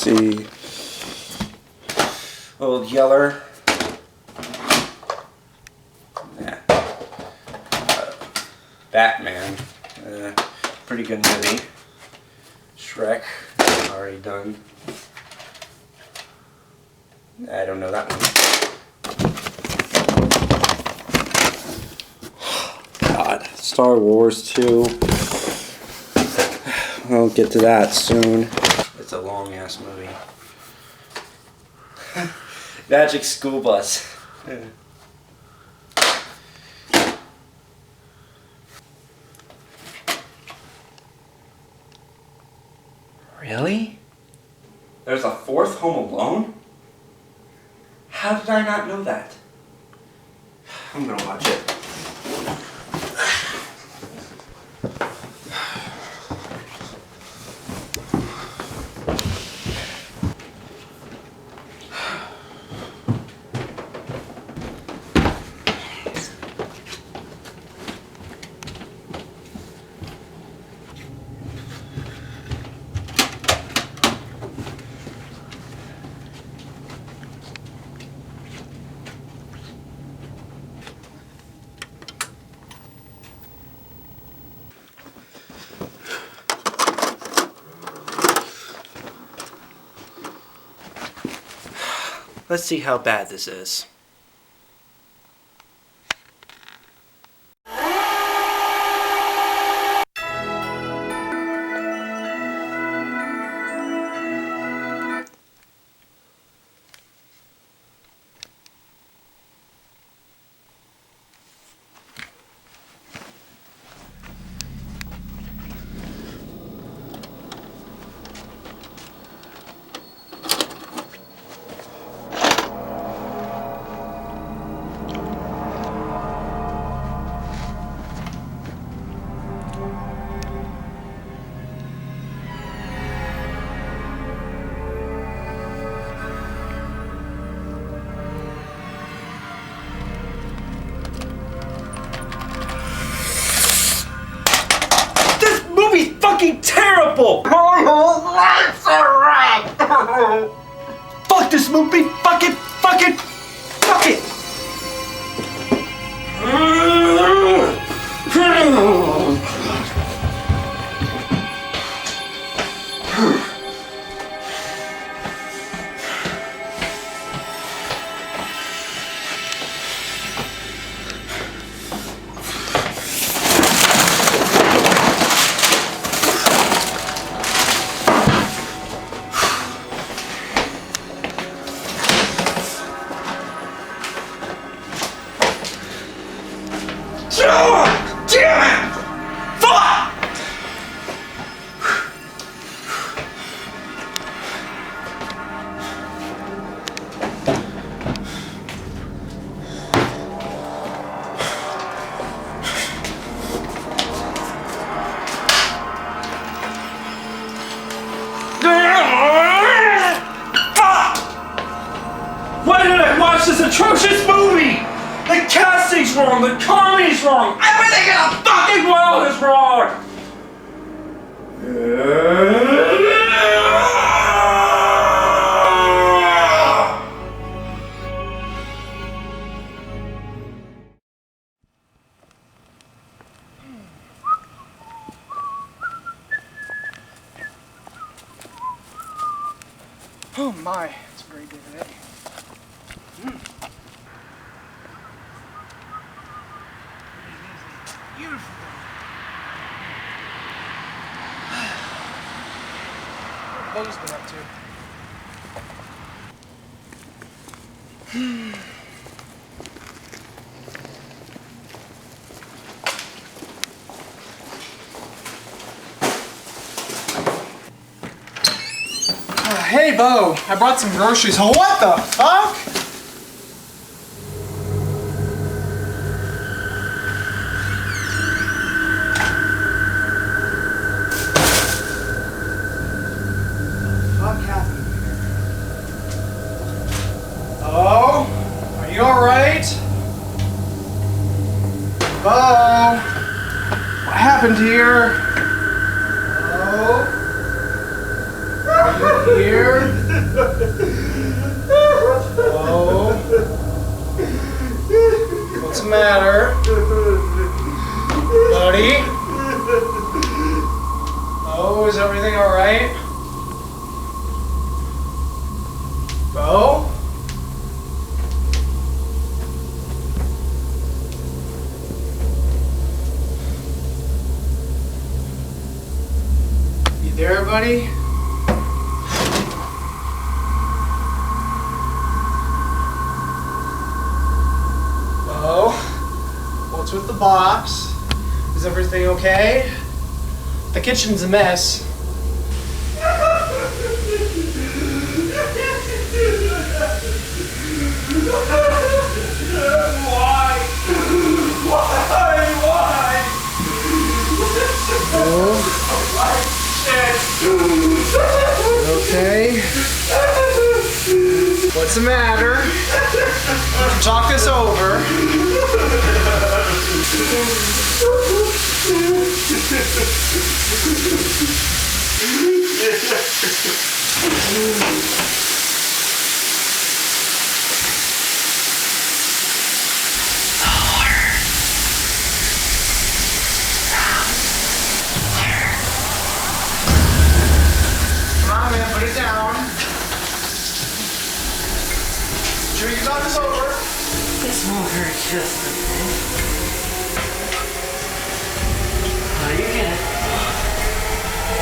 see. Old Yeller. Yeah. Batman. Pretty good movie. Shrek. Already done. I don't know that one. God. Star Wars 2. I'll get to that soon. It's a long ass movie. Magic School Bus. Really? There's a fourth Home Alone? How did I not know that? I'm gonna watch it. Let's see how bad this is. Fucking terrible! Lights are right! Fuck this movie! Fuck it! Fuck it! Fuck it! Damn it! Fuck! Why did I watch this atrocious movie? The casting's wrong, the comedy's wrong, everything in the fucking world is wrong! Oh my, it's a great day today. Beautiful. What have Beau's been up to? Hey, Beau, I brought some groceries. Oh, what the fuck? What happened here? Beau? Are you alright? Beau? What happened here? Beau? Are you here? Oh. What's the matter? Buddy? Oh, is everything alright? Beau? You there, buddy? Beau? What's with the box? Is everything okay? The kitchen's a mess. Why? Oh. Okay. What's the matter? We can talk this over. Come on, man, put it down. Sure you can talk this over? This won't hurt just a bit. Oh, you get it.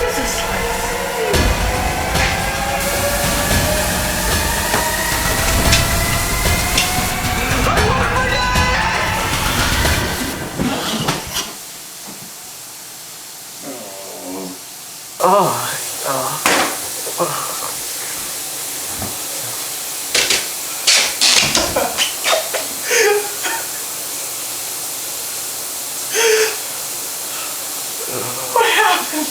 This is like... What happened?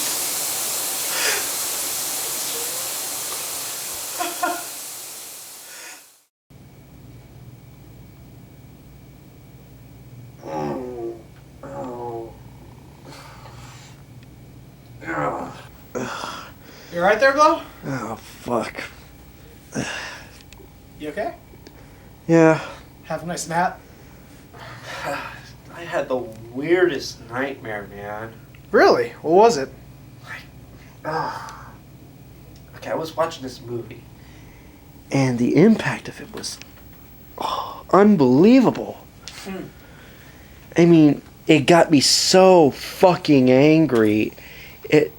You right there, Beau? Oh, fuck. You okay? Yeah. Have a nice nap. I had the weirdest nightmare, man. Really? What was it? Okay, I was watching this movie, and the impact of it was unbelievable. I mean, it got me so fucking angry. It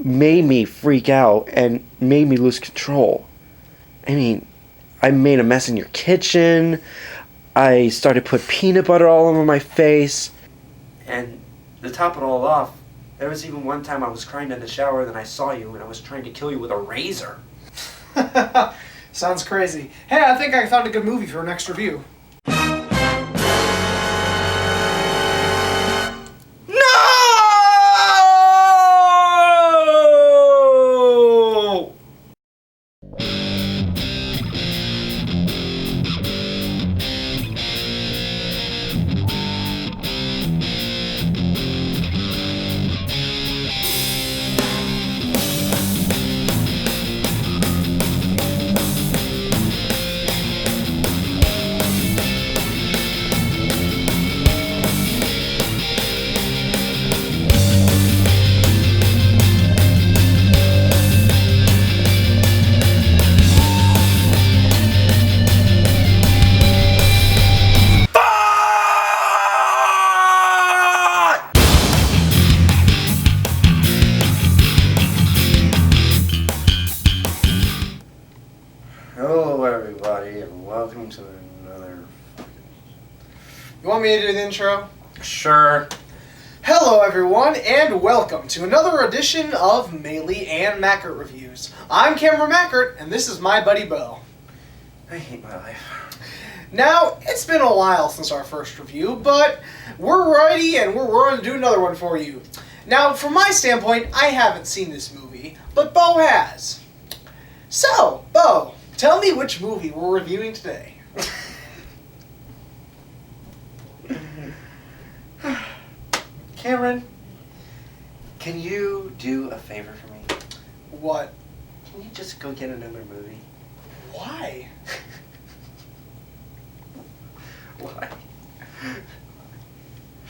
made me freak out and made me lose control. I mean, I made a mess in your kitchen. I started to put peanut butter all over my face. And to top it all off, there was even one time I was crying in the shower, then I saw you and I was trying to kill you with a razor. Sounds crazy. Hey, I think I found a good movie for our next review. Hello everybody and welcome to another... You want me to do the intro? Sure. Hello everyone, and welcome to another edition of Mayle and Mackert Reviews. I'm Cameron Mackert, and this is my buddy Beau. I hate my life. Now, it's been a while since our first review, but we're ready and we're going to do another one for you. Now, from my standpoint, I haven't seen this movie, but Beau has. So, Beau, tell me which movie we're reviewing today. Cameron, can you do a favor for me? What? Can you just go get another movie? Why? Why?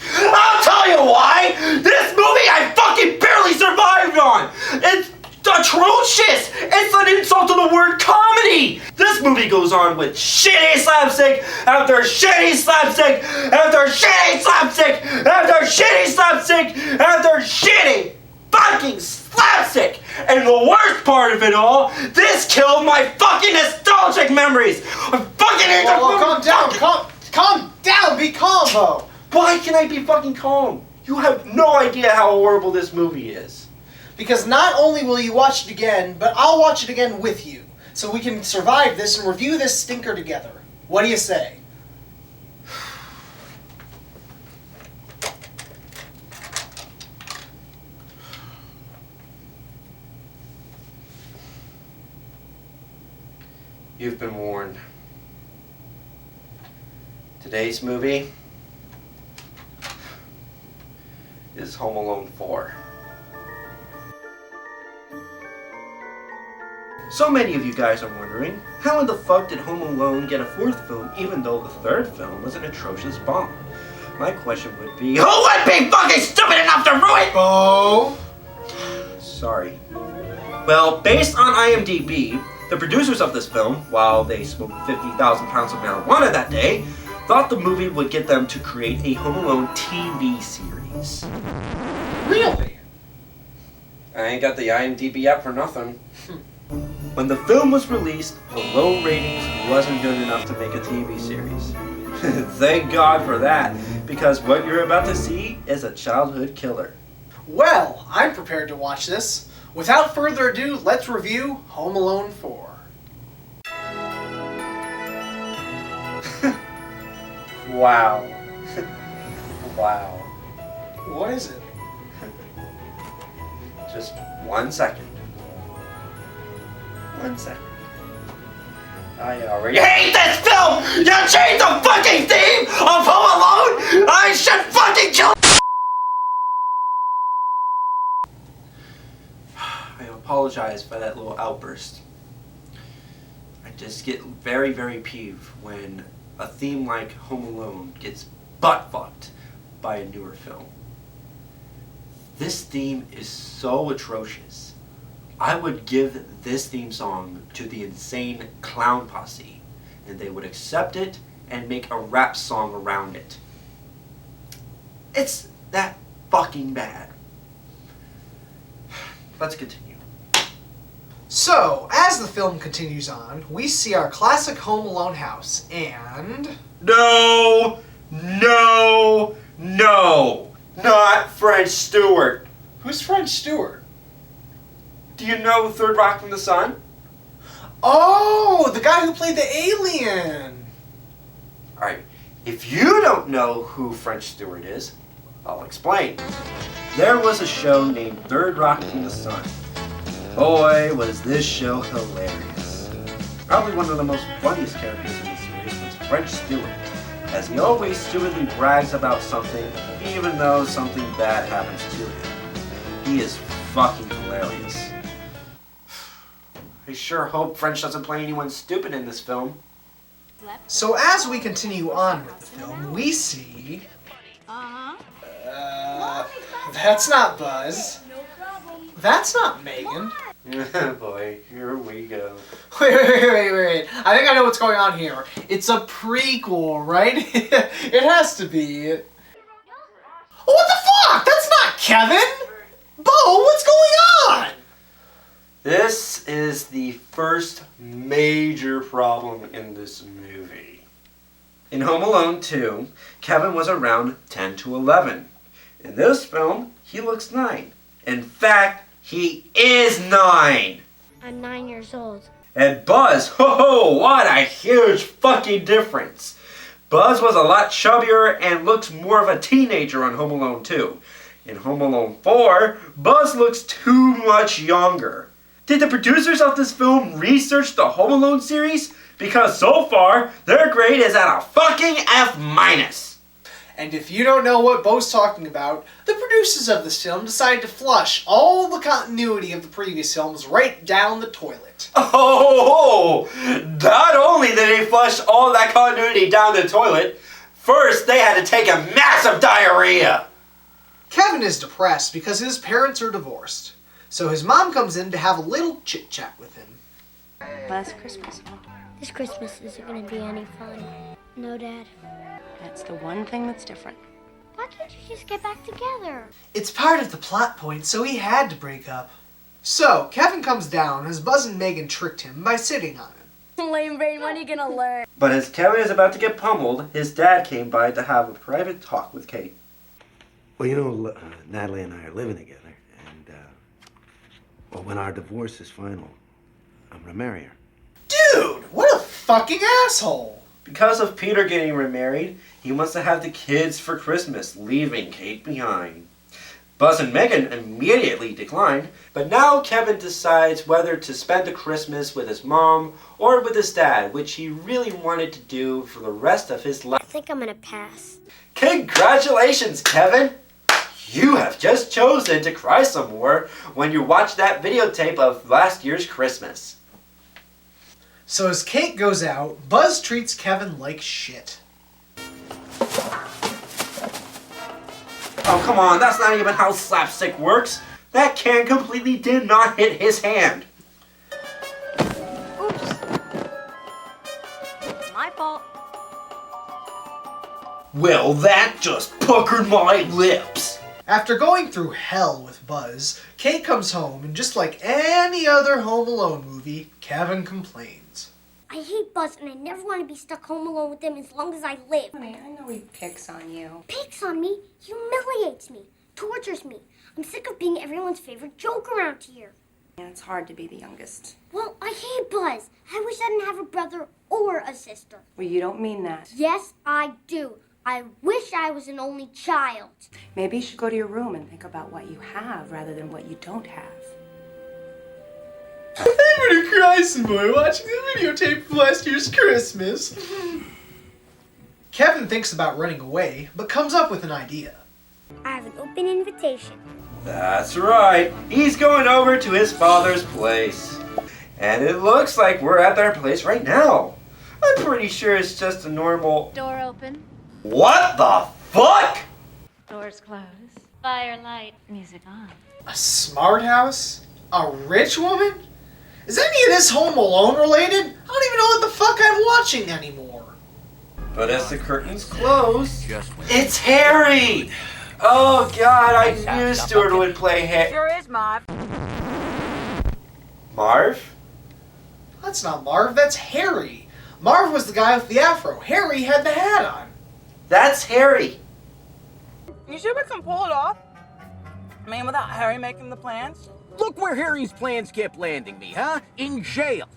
I'll tell you why! This movie I fucking barely survived on! It's atrocious! It's an insult to the word comedy! This movie goes on with shitty slapstick after shitty slapstick after shitty slapstick after shitty slapstick after shitty fucking slapstick! And the worst part of it all, this killed my fucking nostalgic memories! I fucking hate that movie! Calm down! Be calm, Beau! Why can I be fucking calm? You have no idea how horrible this movie is. Because not only will you watch it again, but I'll watch it again with you. So we can survive this and review this stinker together. What do you say? You've been warned. Today's movie is Home Alone 4. So many of you guys are wondering, how in the fuck did Home Alone get a fourth film even though the third film was an atrocious bomb? My question would be, who would be fucking stupid enough to ruin— Beau? Sorry. Well, based on IMDb, the producers of this film, while they smoked 50,000 pounds of marijuana that day, thought the movie would get them to create a Home Alone TV series. Really? I ain't got the IMDb app for nothing. When the film was released, the low ratings wasn't good enough to make a TV series. Thank God for that, because what you're about to see is a childhood killer. Well, I'm prepared to watch this. Without further ado, let's review Home Alone 4. Wow. Wow. What is it? Just 1 second. 1 second. I already hate this film! You changed the fucking theme of Home Alone! I should fucking kill— I apologize for that little outburst. I just get very, very peeved when a theme like Home Alone gets butt-fucked by a newer film. This theme is so atrocious. I would give this theme song to the Insane Clown Posse, and they would accept it and make a rap song around it. It's that fucking bad. Let's continue. So, as the film continues on, we see our classic Home Alone house, and... No! No! No! Not French Stewart! Who's French Stewart? Do you know Third Rock from the Sun? Oh, the guy who played the alien! Alright, if you don't know who French Stewart is, I'll explain. There was a show named Third Rock from the Sun. Boy, was this show hilarious. Probably one of the most funniest characters in the series was French Stewart, as he always stupidly brags about something, even though something bad happens to him. He is fucking hilarious. I sure hope French doesn't play anyone stupid in this film. So as we continue on with the film, we see... that's not Buzz. That's not Megan. Boy, here we go. Wait. I think I know what's going on here. It's a prequel, right? It has to be. Oh, what the fuck? That's not Kevin! Beau, what's going on? This is the first major problem in this movie. In Home Alone 2, Kevin was around 10 to 11. In this film, he looks 9. In fact, he is 9! I'm 9 years old. And Buzz, what a huge fucking difference! Buzz was a lot chubbier and looks more of a teenager on Home Alone 2. In Home Alone 4, Buzz looks too much younger. Did the producers of this film research the Home Alone series? Because so far, their grade is at a fucking F-. And if you don't know what Beau's talking about, the producers of this film decided to flush all the continuity of the previous films right down the toilet. Oh, not only did they flush all that continuity down the toilet, first they had to take a massive diarrhea. Kevin is depressed because his parents are divorced. So his mom comes in to have a little chit-chat with him. Last Christmas, huh? This Christmas isn't going to be any fun. No, Dad. That's the one thing that's different. Why can't you just get back together? It's part of the plot point, so he had to break up. So, Kevin comes down as Buzz and Megan tricked him by sitting on him. Lame brain, when are you gonna learn? But as Kevin is about to get pummeled, his dad came by to have a private talk with Kate. Well, you know, Natalie and I are living together, and, well, when our divorce is final, I'm gonna marry her. Dude, what a fucking asshole! Because of Peter getting remarried, he wants to have the kids for Christmas, leaving Kate behind. Buzz and Megan immediately declined, but now Kevin decides whether to spend the Christmas with his mom or with his dad, which he really wanted to do for the rest of his I life. think I'm going to pass. Congratulations, Kevin! You have just chosen to cry some more when you watch that videotape of last year's Christmas. So as Kate goes out, Buzz treats Kevin like shit. Oh, come on, that's not even how slapstick works. That can completely did not hit his hand. Oops. My fault. Well, that just puckered my lips. After going through hell with Buzz, Kate comes home, and just like any other Home Alone movie, Kevin complains. I hate Buzz and I never want to be stuck home alone with him as long as I live. I know he picks on you. Picks on me, humiliates me, tortures me. I'm sick of being everyone's favorite joke around here. Yeah, it's hard to be the youngest. Well, I hate Buzz. I wish I didn't have a brother or a sister. Well, you don't mean that. Yes, I do. I wish I was an only child. Maybe you should go to your room and think about what you have rather than what you don't have. I'm gonna cry some more watching the videotape of last year's Christmas. Kevin thinks about running away, but comes up with an idea. I have an open invitation. That's right. He's going over to his father's place. And it looks like we're at their place right now. I'm pretty sure it's just a normal... Door open, What the fuck? doors closed, fire light, music on. A smart house? A rich woman? Is any of this Home Alone related? I don't even know what the fuck I'm watching anymore. But as the curtains close, it's Harry! Oh god, I knew Stuart would play Sure is, Marv. Marv? That's not Marv, that's Harry. Marv was the guy with the afro. Harry had the hat on. That's Harry. You sure we can pull it off? I mean, without Harry making the plans? Look where Harry's plans kept landing me, huh? In jail.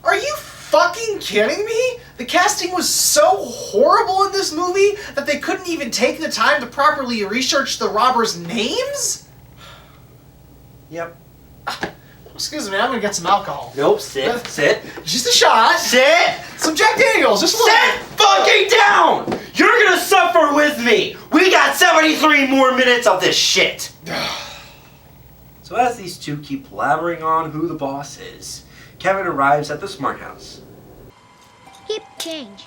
Are you fucking kidding me? The casting was so horrible in this movie that they couldn't even take the time to properly research the robbers' names? Yep. Excuse me, I'm gonna get some alcohol. Nope, sit. Just a shot. Sit! Some Jack Daniels, just a little. Sit fucking down! You're gonna suffer with me! We got 73 more minutes of this shit! So as these two keep blabbering on who the boss is, Kevin arrives at the smart house. Keep change.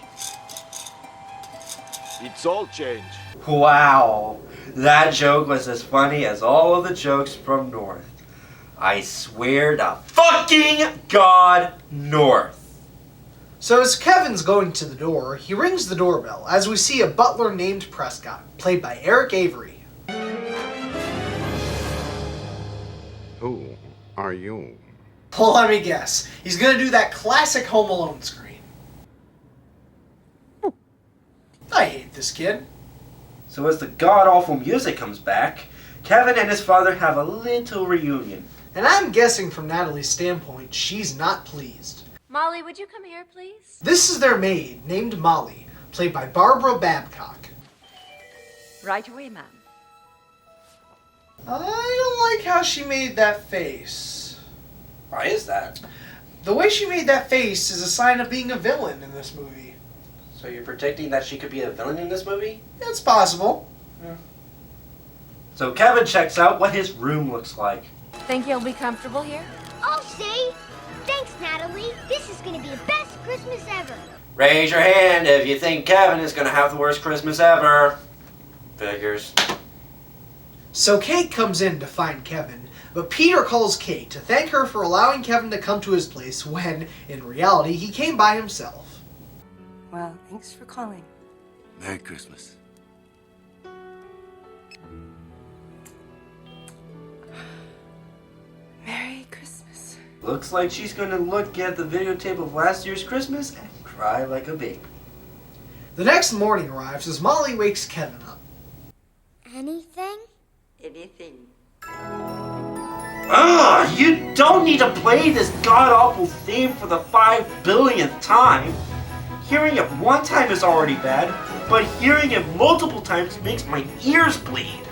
It's all change. Wow, that joke was as funny as all of the jokes from North. I swear to fucking God, North. So as Kevin's going to the door, he rings the doorbell as we see a butler named Prescott, played by Eric Avery. Who are you? Well, let me guess. He's gonna do that classic Home Alone screen. I hate this kid. So as the god-awful music comes back, Kevin and his father have a little reunion. And I'm guessing from Natalie's standpoint, she's not pleased. Molly, would you come here, please? This is their maid, named Molly, played by Barbara Babcock. Right away, ma'am. I don't like how she made that face. Why is that? The way she made that face is a sign of being a villain in this movie. So you're predicting that she could be a villain in this movie? It's possible. So Kevin checks out what his room looks like. Think you'll be comfortable here? I'll say. Thanks, Natalie. This is gonna be the best Christmas ever. Raise your hand if you think Kevin is gonna have the worst Christmas ever. Figures. So Kate comes in to find Kevin, but Peter calls Kate to thank her for allowing Kevin to come to his place when, in reality, he came by himself. Well, thanks for calling. Merry Christmas. Merry Christmas. Looks like she's gonna look at the videotape of last year's Christmas and cry like a baby. The next morning arrives as Molly wakes Kevin up. Anything? Anything. Ugh! You don't need to play this god-awful theme for the 5 billionth time. Hearing it one time is already bad, but hearing it multiple times makes my ears bleed.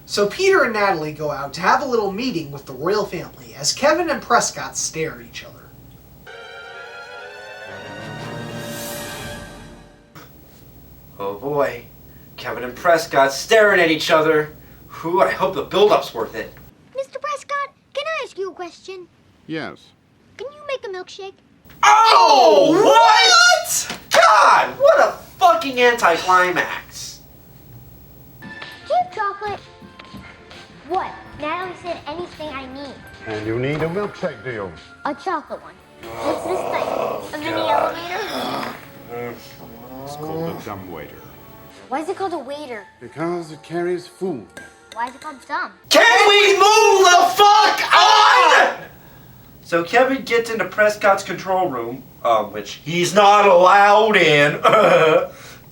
So Peter and Natalie go out to have a little meeting with the royal family as Kevin and Prescott stare at each other. Oh boy. Kevin and Prescott staring at each other. Whew, I hope the build-up's worth it. Mr. Prescott, can I ask you a question? Yes. Can you make a milkshake? Oh, what? God, what a fucking anticlimax. Do you have chocolate? What? Natalie said anything I need. And you need a milkshake, do you? A chocolate one. What's this thing? A mini elevator? It's called a dumbwaiter. Why is it called a waiter? Because it carries food. Why is it called dumb? Can we move the fuck on? So Kevin gets into Prescott's control room, which he's not allowed in,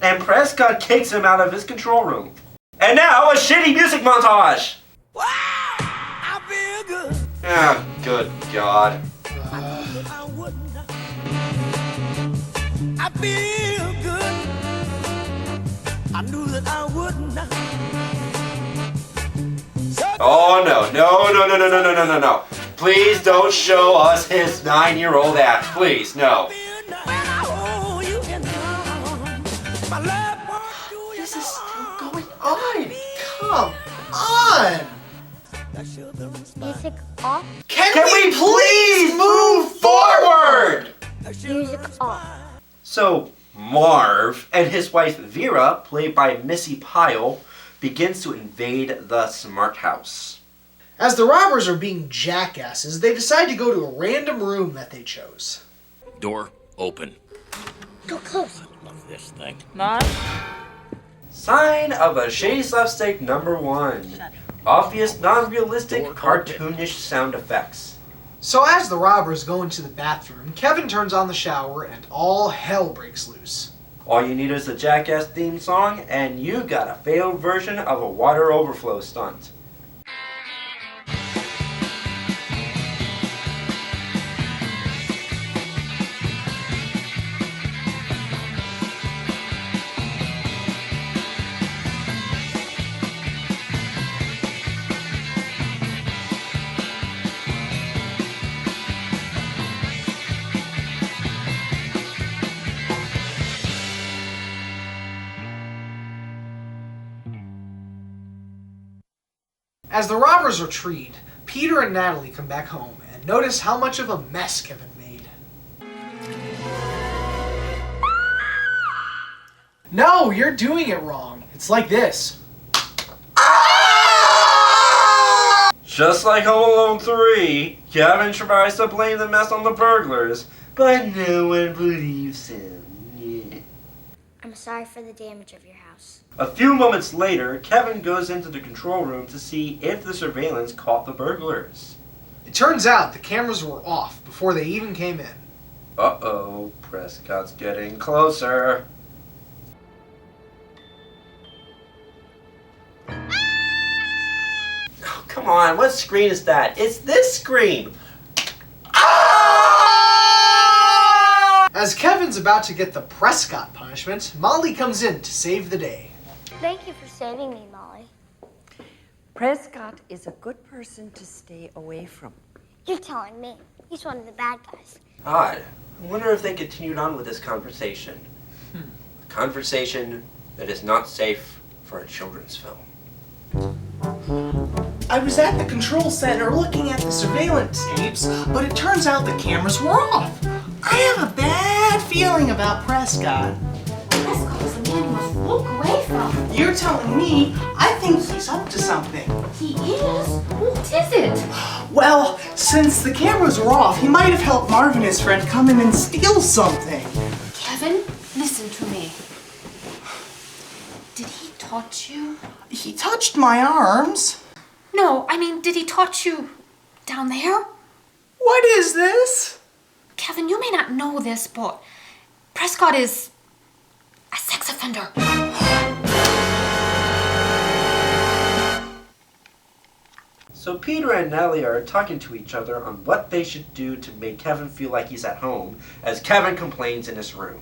and Prescott kicks him out of his control room. And now a shitty music montage. Wow, I feel good. Ah, good God. I wouldn't. I feel good. I knew that I wouldn't. Oh no. Please don't show us his 9-year-old ass. Please, no. This is still going on. Come on. Music off. Can we please move forward? Music off. So, Marv and his wife Vera, played by Missy Pyle, begins to invade the smart house. As the robbers are being jackasses, they decide to go to a random room that they chose. Door open. Go close. I love this thing. Sign of a shady slapstick number 1. Obvious, non-realistic, cartoonish sound effects. So as the robbers go into the bathroom, Kevin turns on the shower and all hell breaks loose. All you need is a Jackass theme song, and you got a failed version of a water overflow stunt. As the robbers retreat, Peter and Natalie come back home and notice how much of a mess Kevin made. No, you're doing it wrong. It's like this. Just like Home Alone 3, Kevin tries to blame the mess on the burglars, but no one believes him. Yeah. I'm sorry for the damage of your house. A few moments later, Kevin goes into the control room to see if the surveillance caught the burglars. It turns out the cameras were off before they even came in. Uh-oh, Prescott's getting closer. Oh, come on, what screen is that? It's this screen! As Kevin's about to get the Prescott punishment, Molly comes in to save the day. Thank you for saving me, Molly. Prescott is a good person to stay away from. You're telling me. He's one of the bad guys. Odd. I wonder if they continued on with this conversation. Conversation that is not safe for a children's film. I was at the control center looking at the surveillance tapes, but it turns out the cameras were off. I have a bad feeling about Prescott. Prescott is the man you must look away from. You're telling me I think he's up to something. He is? What is it? Well, since the cameras were off, he might have helped Marvin and his friend come in and steal something. Kevin, listen to me. Did he touch you? He touched my arms. No, I mean, did he touch you down there? What is this? Kevin, you may not know this, but Prescott is a sex offender. So Peter and Nellie are talking to each other on what they should do to make Kevin feel like he's at home, as Kevin complains in his room.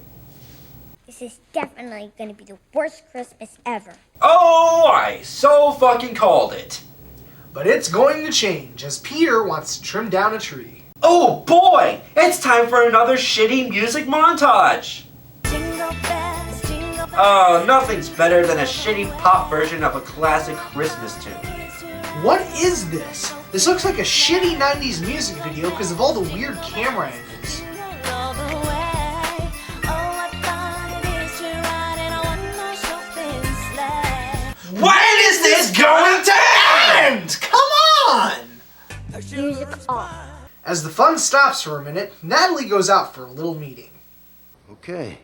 This is definitely going to be the worst Christmas ever. Oh, I so fucking called it. But it's going to change, as Peter wants to trim down a tree. Oh boy, it's time for another shitty music montage. Oh, nothing's better than a shitty pop version of a classic Christmas tune. What is this? This looks like a shitty 90s music video because of all the weird camera angles. When is this going to end? Come on! Music off. As the fun stops for a minute, Natalie goes out for a little meeting. Okay.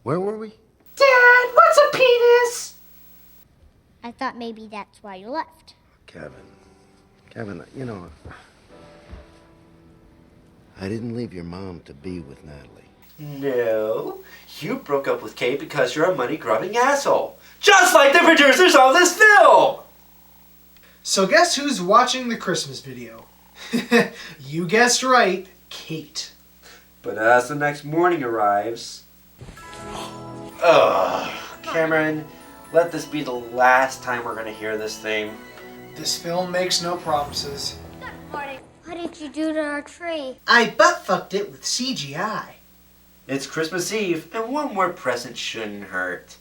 Where were we? Dad, what's a penis? I thought maybe that's why you left. Kevin, you know, I didn't leave your mom to be with Natalie. No, you broke up with Kate because you're a money-grubbing asshole. Just like the producers of this film! So guess who's watching the Christmas video? You guessed right, Kate. But as the next morning arrives... Ugh, Cameron, let this be the last time we're gonna hear this theme. This film makes no promises. What did you do to our tree? I butt-fucked it with CGI. It's Christmas Eve, and one more present shouldn't hurt.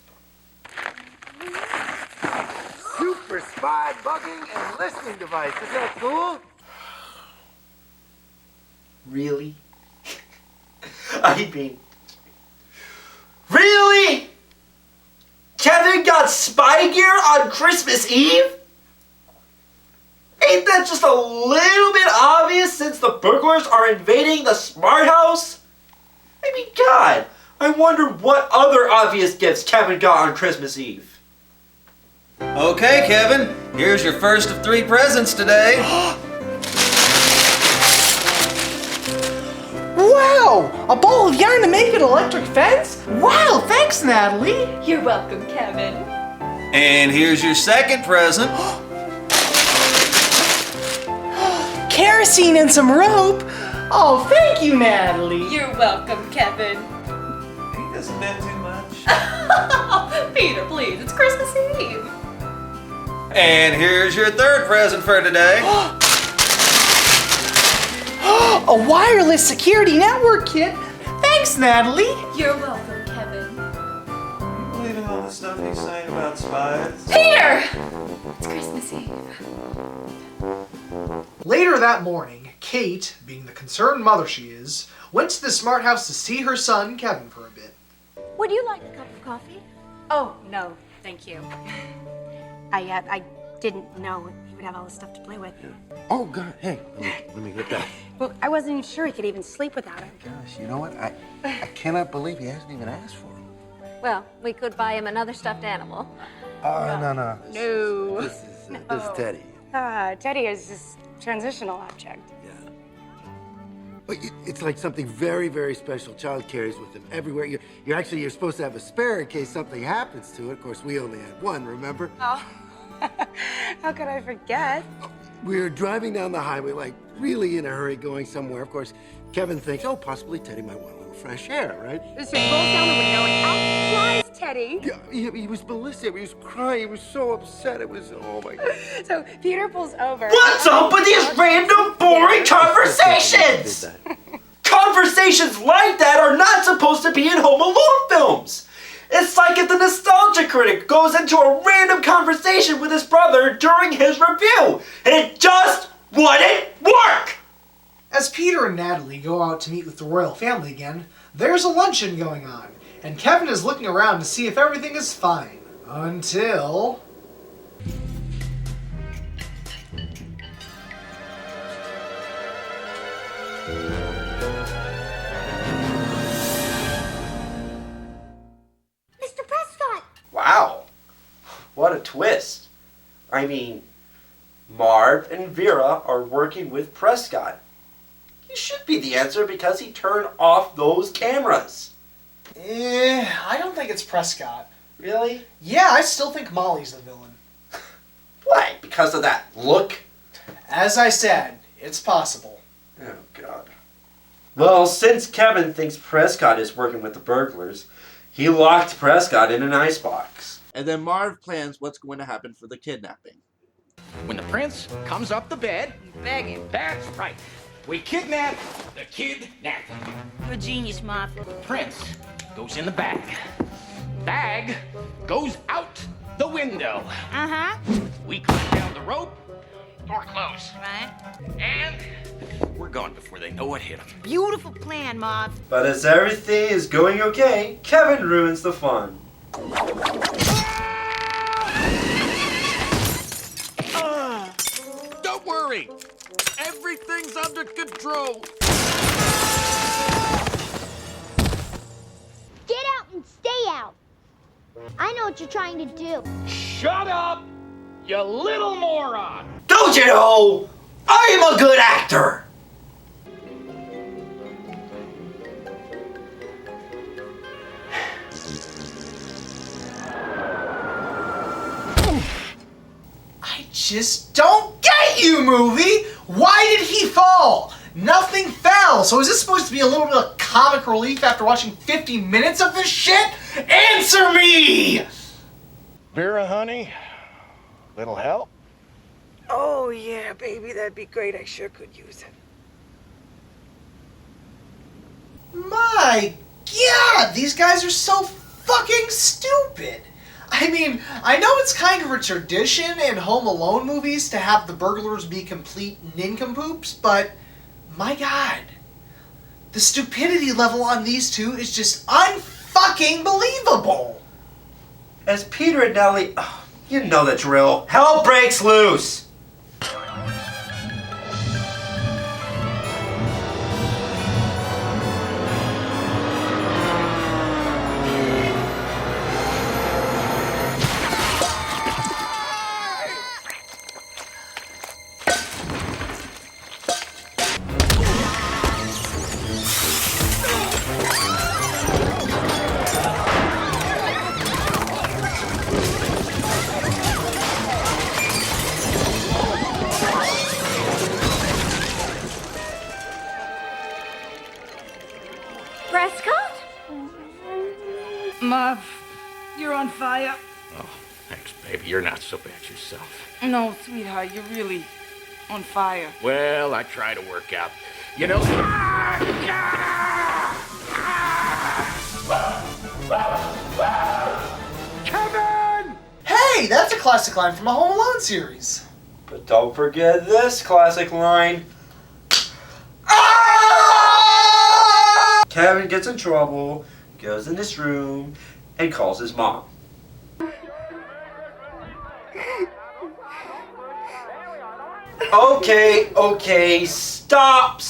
Super spy bugging and listening device. Is that cool? Really? I mean... Really? Kevin got spy gear on Christmas Eve? Ain't that just a little bit obvious since the burglars are invading the smart house? I mean, God, I wonder what other obvious gifts Kevin got on Christmas Eve. Okay, Kevin, here's your first of 3 presents today. Wow! A ball of yarn to make an electric fence? Wow, thanks, Natalie! You're welcome, Kevin. And here's your second present. Kerosene and some rope? Oh, thank you, Natalie! You're welcome, Kevin. Isn't that too much? Peter, please, it's Christmas Eve. And here's your third present for today. A wireless security network kit? Thanks, Natalie! You're welcome, Kevin. Believe in all the stuff he's saying about spies? Peter! It's Christmas Eve. Later that morning, Kate, being the concerned mother she is, went to the smart house to see her son, Kevin, for a bit. Would you like a cup of coffee? Oh, no, thank you. I didn't know he would have all this stuff to play with. Oh, God, hey, let me get that. Well, I wasn't even sure he could even sleep without it. Gosh, you know what? I cannot believe he hasn't even asked for him. Well, we could buy him another stuffed animal. No. No. This is Teddy. Teddy is this transitional object. But it's like something very, very special. Child carries with him everywhere. You're supposed to have a spare in case something happens to it. Of course, we only had one, remember? Oh. How could I forget? We were driving down the highway, like really in a hurry, going somewhere. Of course, Kevin thinks, oh, possibly Teddy might want a little fresh air, right? So he rolls down the window and out flies Teddy. Yeah, he was ballistic. He was crying. He was so upset. It was, oh my God. So Peter pulls over. What's up with these random, boring conversations? Come Conversations like that are not supposed to be in Home Alone films. It's like if the nostalgia critic goes into a random conversation with his brother during his review, and it just wouldn't work! As Peter and Natalie go out to meet with the royal family again, there's a luncheon going on, and Kevin is looking around to see if everything is fine. Until... Mr. Prescott! Wow, what a twist. I mean, Marv and Vera are working with Prescott. He should be the answer because he turned off those cameras. I don't think it's Prescott. Really? Yeah, I still think Molly's the villain. Why? Because of that look? As I said, it's possible. Oh, God. Well, since Kevin thinks Prescott is working with the burglars, he locked Prescott in an icebox. And then Marv plans what's going to happen for the kidnapping. When the prince comes up the bed, You beg him. that's right. We kidnap the kidnapper. You're a genius, Marv. The prince goes in the bag. Bag goes out the window. Uh-huh. We climb down the rope. Door closed. Right. And we're gone before they know what hit them. Beautiful plan, Marv. But as everything is going okay, Kevin ruins the fun. Don't worry. Everything's under control. Get out and stay out! I know what you're trying to do. Shut up, you little moron. Don't you know? I am a good actor! I just don't get you, movie! Why did he fall? Nothing fell! So is this supposed to be a little bit of comic relief after watching 50 minutes of this shit? Answer me! Vera, honey, little help? Oh, yeah, baby, that'd be great. I sure could use it. My God, these guys are so fucking stupid! I mean, I know it's kind of a tradition in Home Alone movies to have the burglars be complete nincompoops, but my God, the stupidity level on these two is just unfucking believable! As Peter and Nellie, you know the drill. Hell breaks loose! Prescott? Marv, you're on fire. Oh, thanks, baby. You're not so bad yourself. No, sweetheart, you're really on fire. Well, I try to work out. You know... Kevin! Hey, that's a classic line from a Home Alone series. But don't forget this classic line. Kevin gets in trouble, goes in his room, and calls his mom. Okay, stop.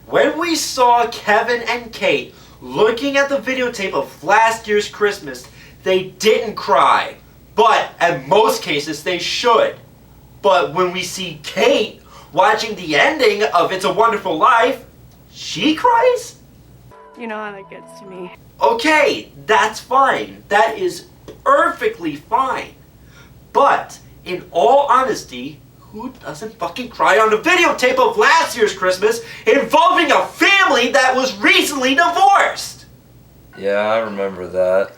When we saw Kevin and Kate looking at the videotape of last year's Christmas, they didn't cry. But in most cases, they should. But when we see Kate watching the ending of It's a Wonderful Life, she cries? You know how that gets to me. Okay, that's fine. That is perfectly fine. But, in all honesty, who doesn't fucking cry on the videotape of last year's Christmas involving a family that was recently divorced? Yeah, I remember that.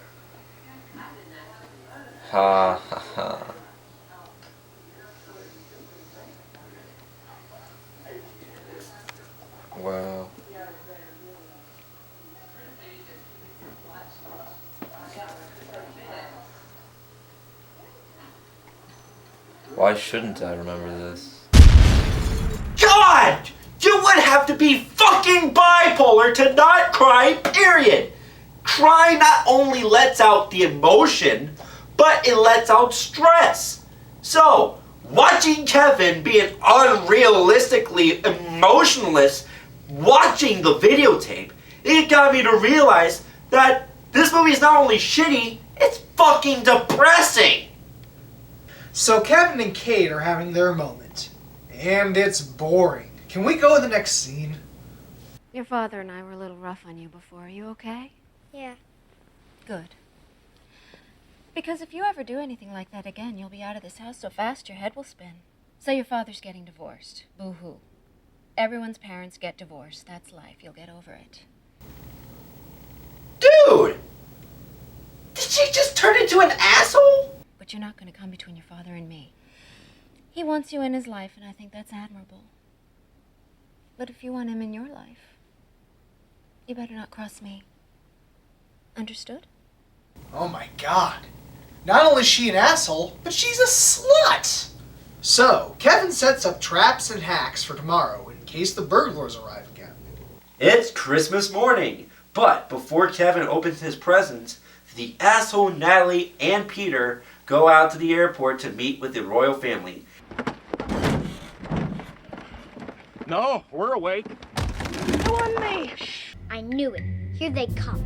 Ha ha ha. Wow. Why shouldn't I remember this? God! You would have to be fucking bipolar to not cry, period! Cry not only lets out the emotion, but it lets out stress. So, watching Kevin being unrealistically emotionless, watching the videotape, it got me to realize that this movie is not only shitty, it's fucking depressing! So Kevin and Kate are having their moment. And it's boring. Can we go to the next scene? Your father and I were a little rough on you before. Are you okay? Yeah. Good. Because if you ever do anything like that again, you'll be out of this house so fast your head will spin. So your father's getting divorced. Boo-hoo. Everyone's parents get divorced. That's life. You'll get over it. Dude! Did she just turn into an asshole? But you're not going to come between your father and me. He wants you in his life, and I think that's admirable. But if you want him in your life, you better not cross me. Understood? Oh my god. Not only is she an asshole, but she's a slut! So, Kevin sets up traps and hacks for tomorrow in case the burglars arrive again. It's Christmas morning, but before Kevin opens his presents, the asshole Natalie and Peter go out to the airport to meet with the royal family. No, we're awake. Who on me? I knew it. Here they come.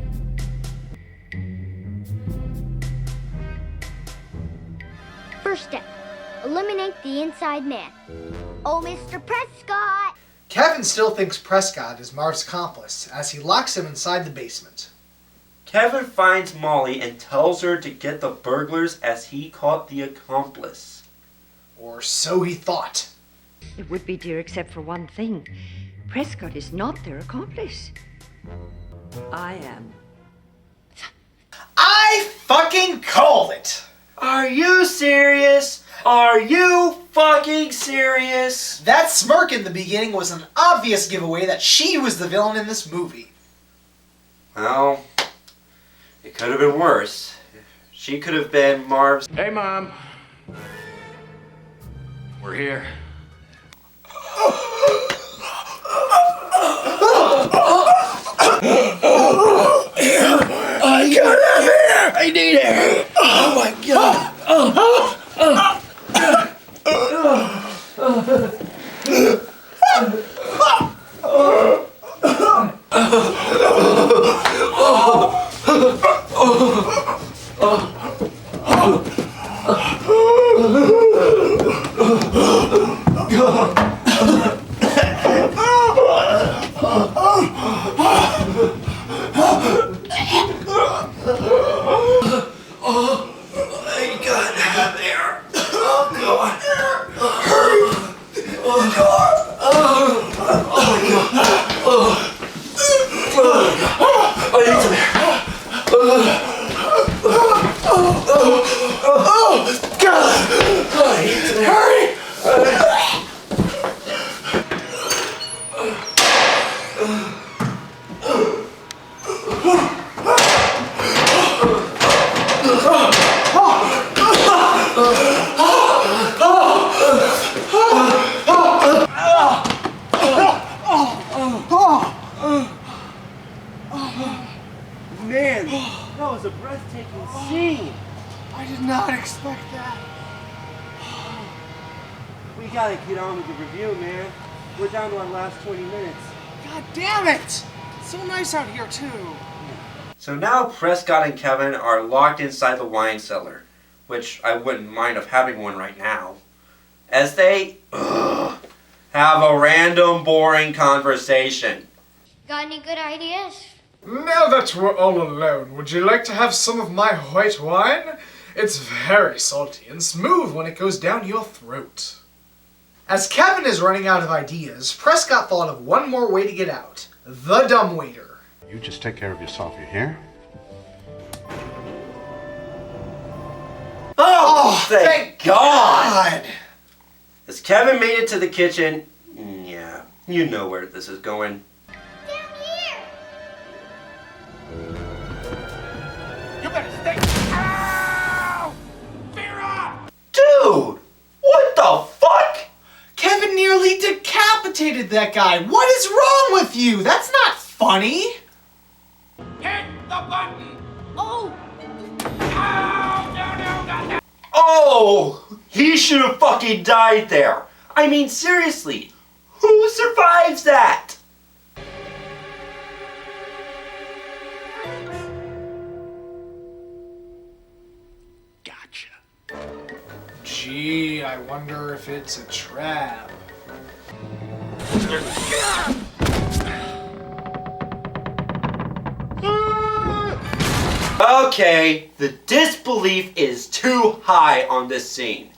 First step, eliminate the inside man. Oh, Mr. Prescott! Kevin still thinks Prescott is Marv's accomplice as he locks him inside the basement. Kevin finds Molly and tells her to get the burglars as he caught the accomplice. Or so he thought. It would be, dear, except for one thing. Prescott is not their accomplice. I am. I fucking called it! Are you serious? Are you fucking serious? That smirk in the beginning was an obvious giveaway that she was the villain in this movie. Well, it could have been worse. She could have been Marv's... Hey, Mom. We're here. Get out of here! I need air! Oh my god! Man, that was a breathtaking scene. I did not expect that. We gotta get on with the review, man. We're down to our last 20 minutes. God damn it! So nice out here, too. So now Prescott and Kevin are locked inside the wine cellar, which I wouldn't mind of having one right now, as they have a random, boring conversation. Got any good ideas? Now that we're all alone, would you like to have some of my white wine? It's very salty and smooth when it goes down your throat. As Kevin is running out of ideas, Prescott thought of one more way to get out. The dumbwaiter. You just take care of yourself, you hear? Oh, thank God! As Kevin made it to the kitchen, yeah, You know where this is going. You better stay. Ow! Vera! Dude! What the fuck? Kevin nearly decapitated that guy. What is wrong with you? That's not funny. Hit the button! Oh! Ow! No! Oh! He should have fucking died there. I mean, seriously. Who survives that? Gee, I wonder if it's a trap. Okay, the disbelief is too high on this scene.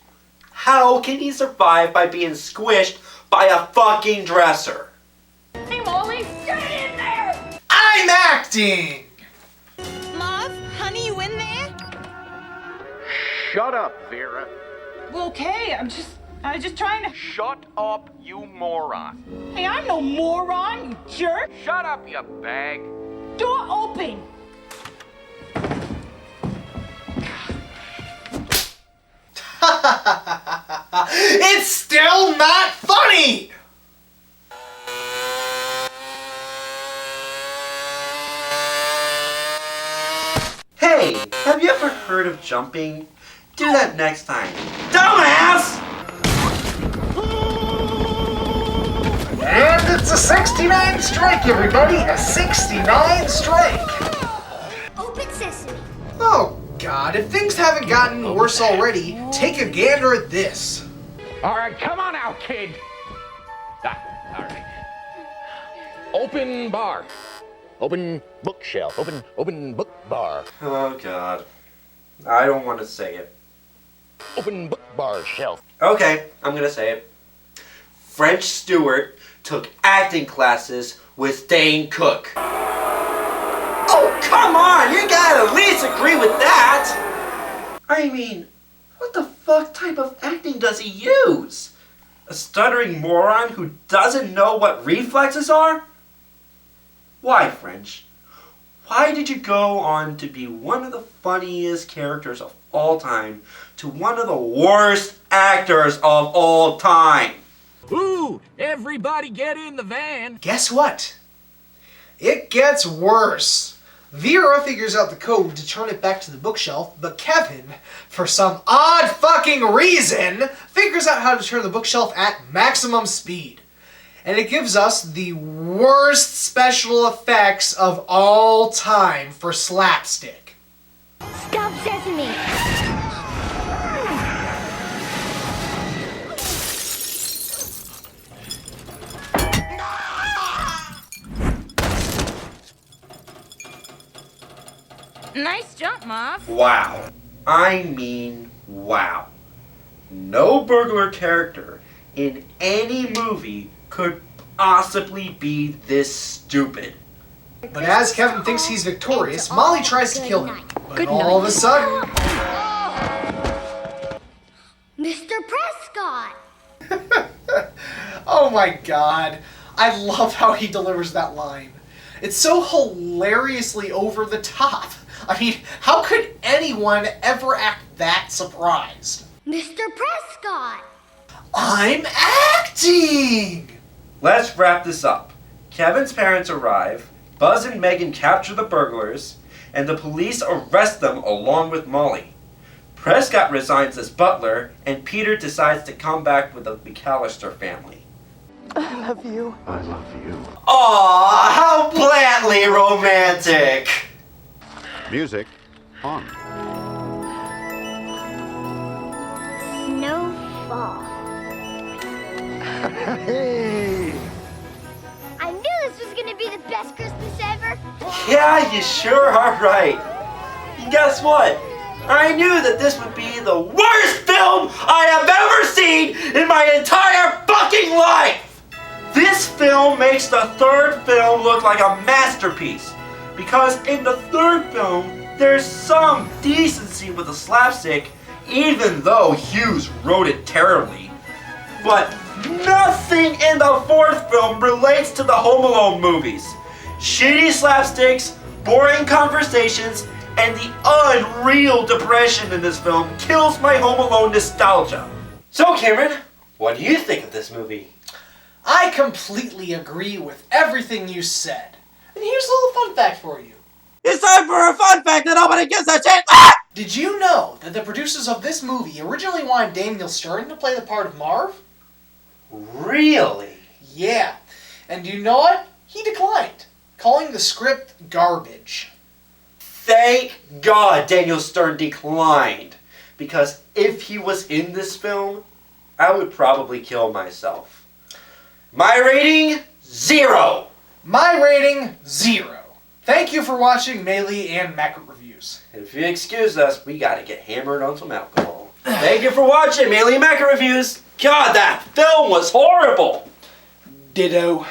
How can he survive by being squished by a fucking dresser? Hey, Molly, get in there! I'm acting! Love, honey, you in there? Shut up, Vera. Okay, I'm just trying to. Shut up, you moron. Hey, I'm no moron, you jerk. Shut up, you bag. Door open. It's still not funny! Hey, have you ever heard of jumping? Do that next time. Dumbass! And it's a 69 strike, everybody! A 69 strike! Open sesame. Oh, God, if things haven't gotten worse already, take a gander at this. All right, come on out, kid. All right. Open bar. Open bookshelf. Open book bar. Oh, God. I don't want to say it. Open book bar shelf. Okay, I'm gonna say it. French Stewart took acting classes with Dane Cook. Oh, come on! You gotta at least agree with that! I mean, what the fuck type of acting does he use? A stuttering moron who doesn't know what reflexes are? Why, French? Why did you go on to be one of the funniest characters of all time to one of the worst actors of all time? Ooh, everybody get in the van. Guess what? It gets worse. Vera figures out the code to turn it back to the bookshelf, but Kevin, for some odd fucking reason, figures out how to turn the bookshelf at maximum speed. And it gives us the worst special effects of all time for slapstick. Stop sesame. Nice jump, Mom. Wow. I mean, wow. No burglar character in any movie could possibly be this stupid. But as Kevin thinks he's victorious, Molly tries to kill him. But all of a sudden... Mr. Prescott! Oh my God. I love how he delivers that line. It's so hilariously over the top. I mean, how could anyone ever act that surprised? Mr. Prescott! I'm acting! Let's wrap this up. Kevin's parents arrive, Buzz and Megan capture the burglars, and the police arrest them along with Molly. Prescott resigns as butler, and Peter decides to come back with the McAllister family. I love you. I love you. Aw, how blandly romantic! Music on. Snowfall. Hey! I knew this was gonna be the best Christmas ever. Yeah, you sure are right. And guess what? I knew that this would be the worst film I have ever seen in my entire fucking life! This film makes the third film look like a masterpiece. Because in the third film, there's some decency with the slapstick, even though Hughes wrote it terribly. But nothing in the fourth film relates to the Home Alone movies. Shitty slapsticks, boring conversations, and the unreal depression in this film kills my Home Alone nostalgia. So Cameron, what do you think of this movie? I completely agree with everything you said. And here's a little fun fact for you. It's time for a fun fact that nobody gives a shit! Did you know that the producers of this movie originally wanted Daniel Stern to play the part of Marv? Really? Yeah. And you know what? He declined, calling the script garbage. Thank God Daniel Stern declined. Because if he was in this film, I would probably kill myself. My rating, 0. My rating, 0. Thank you for watching Mayle and Mackert Reviews. If you excuse us, we gotta get hammered on some alcohol. Thank you for watching Mayle and Mackert Reviews. God, that film was horrible. Ditto.